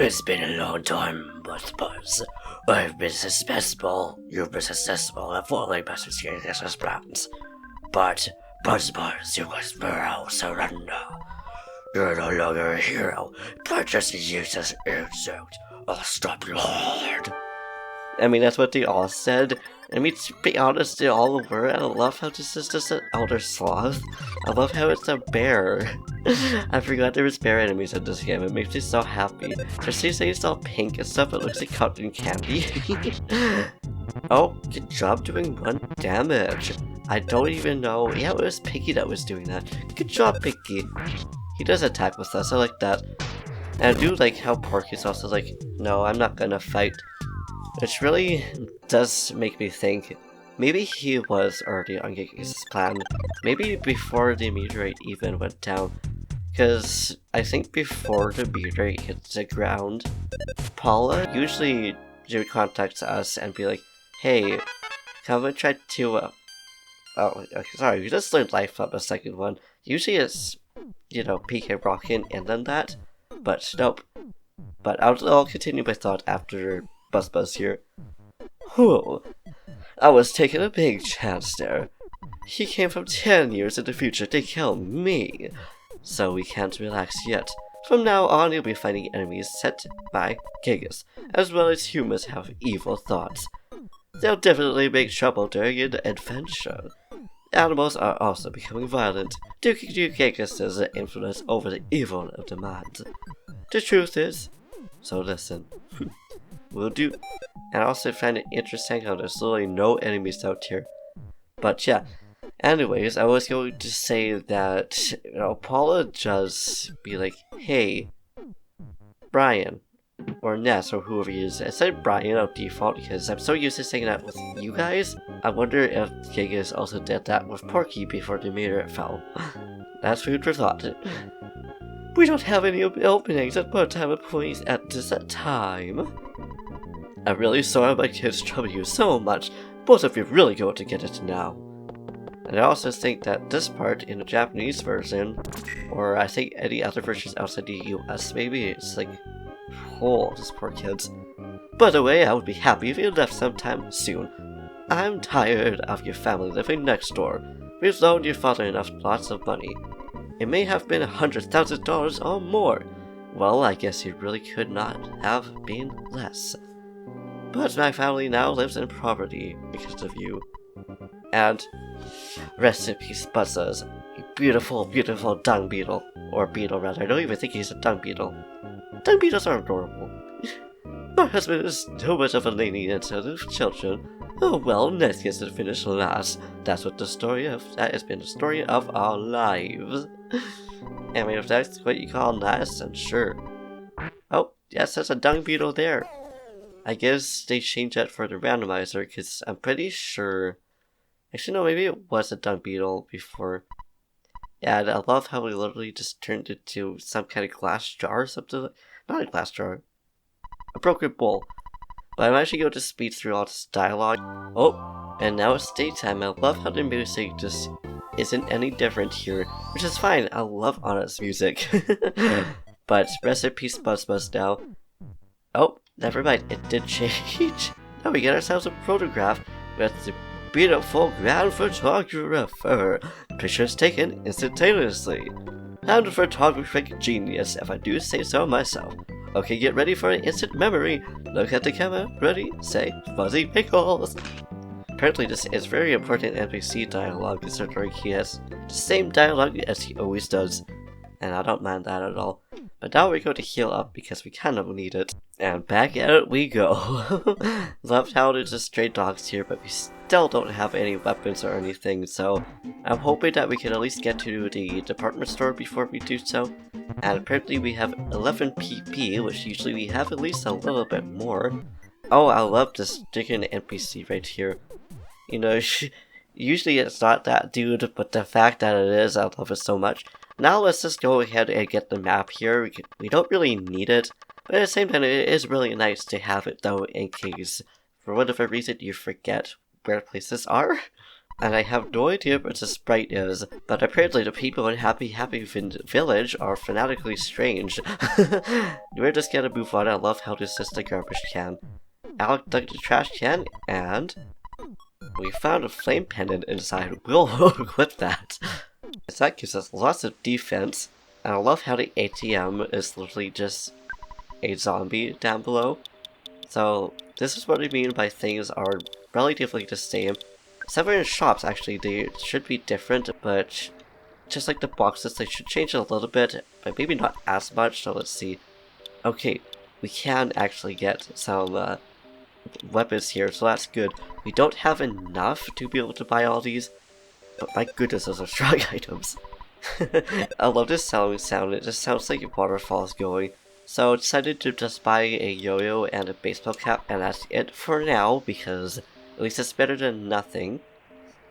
It's been a long time, Buzz. I've been successful, you've been successful at fully executing his plans. But, Buzz, you must now surrender. You're no longer a hero, but just a useless insect. I'll stop you hard. I mean, that's what they all said. I mean, to be honest, they all were, and I love how this is just an elder sloth. I love how it's a bear. I forgot there was bear enemies in this game. It makes me so happy. Especially since it's all pink and stuff, it looks like cotton candy. Oh, good job doing 1 damage. I don't even know. Yeah, it was Piggy that was doing that. Good job, Piggy. He does attack with us, I like that. And I do like how Porky's also like, no, I'm not gonna fight. Which really does make me think, maybe he was already on Giga's plan. Maybe before the meteorite even went down. Because I think before the meteorite hits the ground, Paula usually contacts us and be like, hey, come and try to, oh, okay, sorry, we just learned life up a second one. Usually it's, you know, PK Rockin' and then that, but nope. But I'll continue my thought after Buzz here. Whew, I was taking a big chance there. He came from 10 years in the future to kill me. So we can't relax yet. From now on, you'll be fighting enemies set by Gigas, as well as humans have evil thoughts. They'll definitely make trouble during an adventure. Animals are also becoming violent due to Gigas' influence over the evil of the mind. The truth is, so listen. Will do. And I also find it interesting how there's literally no enemies out here. But yeah, anyways, I was going to say that, you know, Paula does be like, hey, Brian, or Ness, or whoever he is. I said Brian out default because I'm so used to saying that with you guys. I wonder if Gigas also did that with Porky before the meteor fell. That's food for thought. We don't have any openings at part-time employees at this time. I'm really sorry my kids trouble you so much. Both of you really go to get it now. And I also think that this part in the Japanese version, or I think any other versions outside the US, maybe it's like, oh, these poor kids. By the way, I would be happy if you left sometime soon. I'm tired of your family living next door. We've loaned your father lots of money. It may have been $100,000 or more. Well, I guess it really could not have been less. But my family now lives in poverty because of you. And rest in peace, Buzzes. You beautiful, beautiful dung beetle. Or beetle, rather. I don't even think he's a dung beetle. Dung beetles are adorable. My husband is too much of a lenient to the children. Oh well, Ness gets to finish last. That has been the story of our lives. I mean, if that's what you call nice, then sure. Oh, yes, there's a dung beetle there. I guess they changed that for the randomizer, because I'm pretty sure... Actually, no, maybe it was a dung beetle before. Yeah, I love how we literally just turned it to some kind of glass jar or something. Not a glass jar. A broken bowl. But I'm actually going to speed through all this dialogue. Oh, and now it's daytime. I love how the music just isn't any different here, which is fine. I love Onnet's music. But rest in peace, Buzz now. Oh, never mind. It did change. Now we get ourselves a photograph with the beautiful grand photographer. Pictures taken instantaneously. I'm a photographic genius, if I do say so myself. Okay, get ready for an instant memory. Look at the camera. Ready, say, fuzzy pickles. Apparently this is very important NPC dialogue, considering he has the same dialogue as he always does. And I don't mind that at all. But now we're going to heal up because we kind of need it. And back at it we go. Loved how there's just stray dogs here, but we still don't have any weapons or anything, so I'm hoping that we can at least get to the department store before we do so. And apparently we have 11 PP, which usually we have at least a little bit more. Oh, I love this chicken NPC right here. You know, usually it's not that dude, but the fact that it is, I love it so much. Now let's just go ahead and get the map here. We don't really need it, but at the same time it is really nice to have it though, in case for whatever reason you forget where places are. And I have no idea what the sprite is, but apparently the people in Happy Village are fanatically strange. We're just gonna move on. I love how this is the garbage can. Alec dug the trash can, and we found a flame pendant inside. We'll equip that. So that gives us lots of defense. And I love how the ATM is literally just a zombie down below. So this is what I mean by things are relatively the same. Except for in shops, actually, they should be different, but just like the boxes, they should change a little bit, but maybe not as much. So let's see. Okay, we can actually get some weapons here, so that's good. We don't have enough to be able to buy all these, but my goodness, those are strong items. I love this sound. It just sounds like waterfalls going. So I decided to just buy a yo-yo and a baseball cap, and that's it for now, because at least it's better than nothing.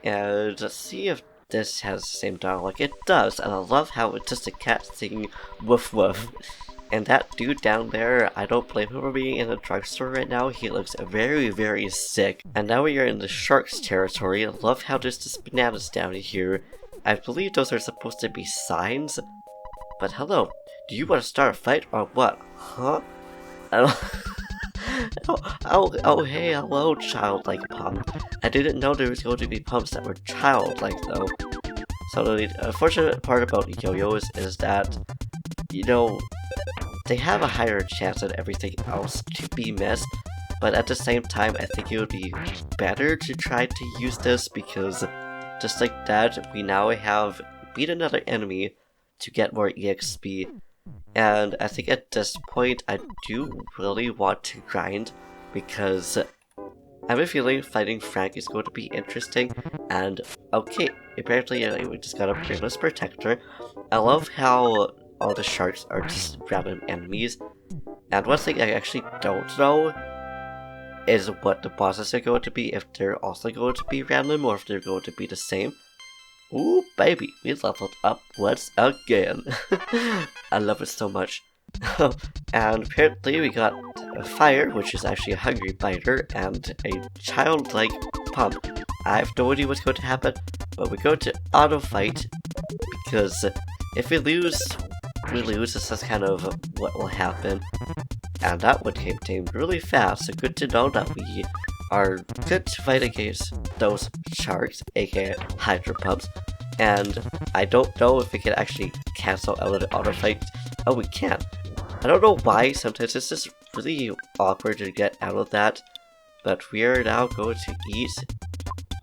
And let's see if this has the same dialogue. It does, and I love how it's just a cat singing woof woof. And that dude down there, I don't blame him for being in a drugstore right now. He looks very, very sick. And now we are in the sharks territory. I love how there's just bananas down here. I believe those are supposed to be signs. But hello, do you want to start a fight or what? Huh? Oh, hey, hello, childlike pump. I didn't know there was going to be pumps that were childlike, though. So the unfortunate part about yo-yos is that, you know, they have a higher chance than everything else to be missed. But at the same time, I think it would be better to try to use this because, just like that, we now have beat another enemy to get more EXP. And I think at this point, I do really want to grind, because I have a feeling fighting Frank is going to be interesting. And okay, apparently we just got a Brainless Protector. I love how all the sharks are just random enemies. And one thing I actually don't know is what the bosses are going to be, if they're also going to be random or if they're going to be the same. Ooh, baby, we leveled up once again. I love it so much. And apparently we got a fire, which is actually a hungry biter, and a childlike pump. I have no idea what's going to happen, but we're going to auto fight, because if we lose, we lose. This is kind of what will happen. And that one came tamed really fast, so good to know that we are good to fight against those sharks, aka Hydra Pumps. And I don't know if we can actually cancel out of the auto fight. Oh, we can. I don't know why, sometimes it's just really awkward to get out of that. But we are now going to eat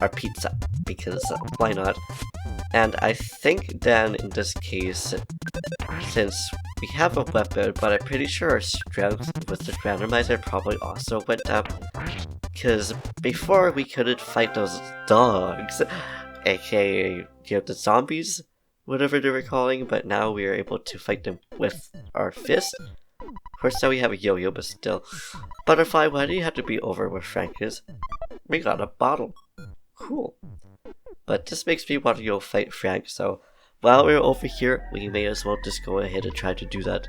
our pizza, because why not? And I think then in this case, since we have a weapon, but I'm pretty sure our strength with the randomizer probably also went up. Because before we couldn't fight those dogs, aka, you know, the zombies, whatever they were calling, but now we are able to fight them with our fist. Of course, now we have a yo-yo, but still. Butterfly, why do you have to be over where Frank is? We got a bottle. Cool. But this makes me want to go fight Frank, so while we're over here, we may as well just go ahead and try to do that.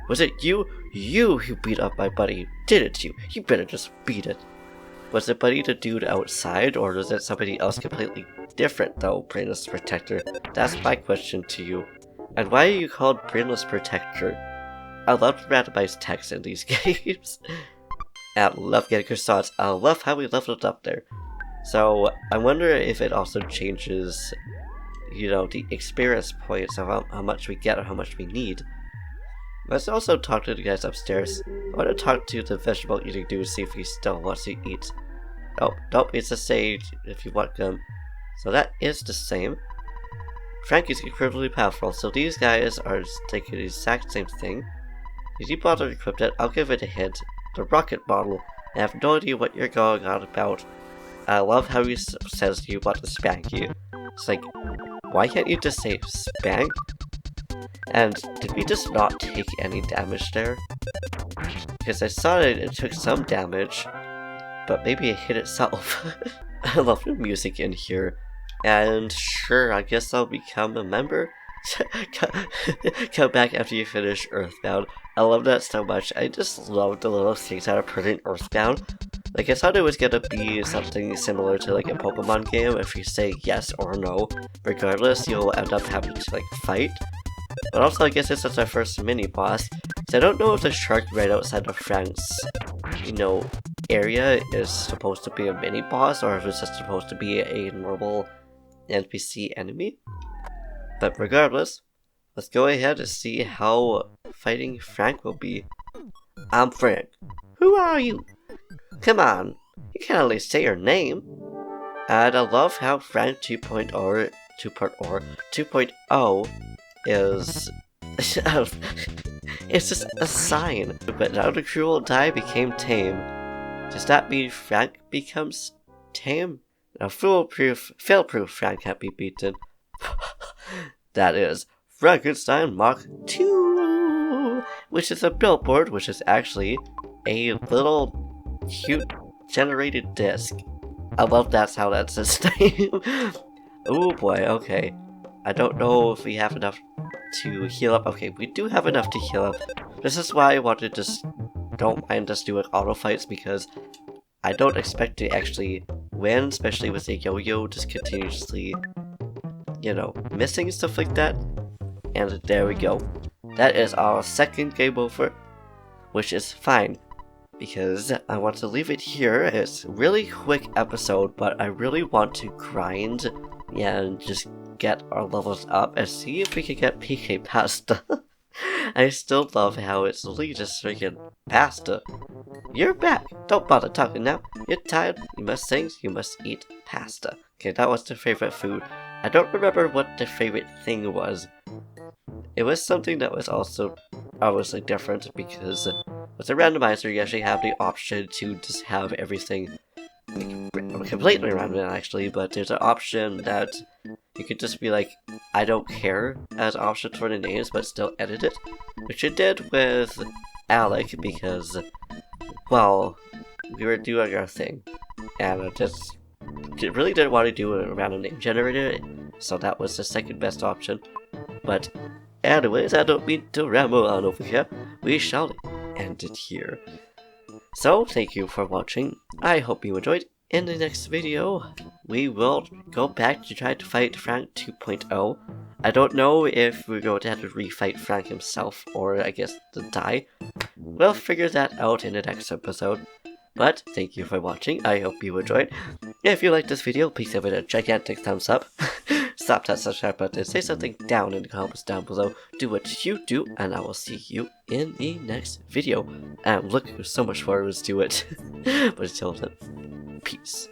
Was it you? You who beat up my buddy, didn't you? You better just beat it. Was the buddy the dude outside, or was it somebody else completely different though, Brainless Protector? That's my question to you. And why are you called Brainless Protector? I love randomized text in these games. And I love getting croissants. I love how we leveled up there. So I wonder if it also changes, you know, the experience points of how much we get or how much we need. Let's also talk to the guys upstairs. I want to talk to the vegetable eating dude, see if he still wants to eat. Oh, nope, it's the same if you want them. So that is the same. Frank is incredibly powerful, so these guys are taking the exact same thing. Did you bother to equip it? I'll give it a hint. The rocket bottle. I have no idea what you're going on about. I love how he says you want to spank you. It's like, why can't you just say spank? And did we just not take any damage there? Because I saw it took some damage, but maybe it hit itself. I love the music in here. And sure, I guess I'll become a member. Come back after you finish Earthbound. I love that so much. I just love the little things that are put in Earthbound. Like, I thought it was gonna be something similar to like a Pokemon game. If you say yes or no, regardless, you'll end up having to like fight. But also, I guess this is our first mini boss. So I don't know if the shark right outside of Frank's, you know, area is supposed to be a mini boss or if it's just supposed to be a normal NPC enemy. But regardless, let's go ahead and see how fighting Frank will be. I'm Frank. Who are you? Come on, you can't at least say your name. And I love how Frank 2.0 is it's just a sign. But now the cruel die became tame. Does that mean Frank becomes tame? Now fail-proof Frank can't be beaten. That is Frankenstein Mark II, which is a billboard, which is actually a little cute generated disc. I love that's how that's his name. Oh boy, okay. I don't know if we have enough to heal up. Okay, we do have enough to heal up. This is why I wanted to just don't mind us doing auto fights, because I don't expect to actually win, especially with a yo-yo just continuously, you know, missing and stuff like that. And there we go. That is our second game over, which is fine, because I want to leave it here. It's a really quick episode, but I really want to grind and just get our levels up and see if we can get PK Pasta. I still love how it's literally just freaking pasta. You're back! Don't bother talking now. You're tired, you must sing, you must eat pasta. Okay, that was the favorite food. I don't remember what the favorite thing was. It was something that was also obviously different, because with the randomizer you actually have the option to just have everything completely random actually, but there's an option that you could just be like, I don't care as option for the names, but still edit it. Which it did with Alec, because, well, we were doing our thing, and it really didn't want to do a random name generator, so that was the second best option. But anyways, I don't mean to ramble on over here. We shall end it here. So, thank you for watching. I hope you enjoyed. In the next video, we will go back to try to fight Frank 2.0. I don't know if we're going to have to refight Frank himself, or I guess the die. We'll figure that out in the next episode. But, thank you for watching, I hope you enjoyed. If you liked this video, please give it a gigantic thumbs up. Stop that subscribe button, say something down in the comments down below. Do what you do, and I will see you in the next video. I'm looking so much forward to it. But until then, peace.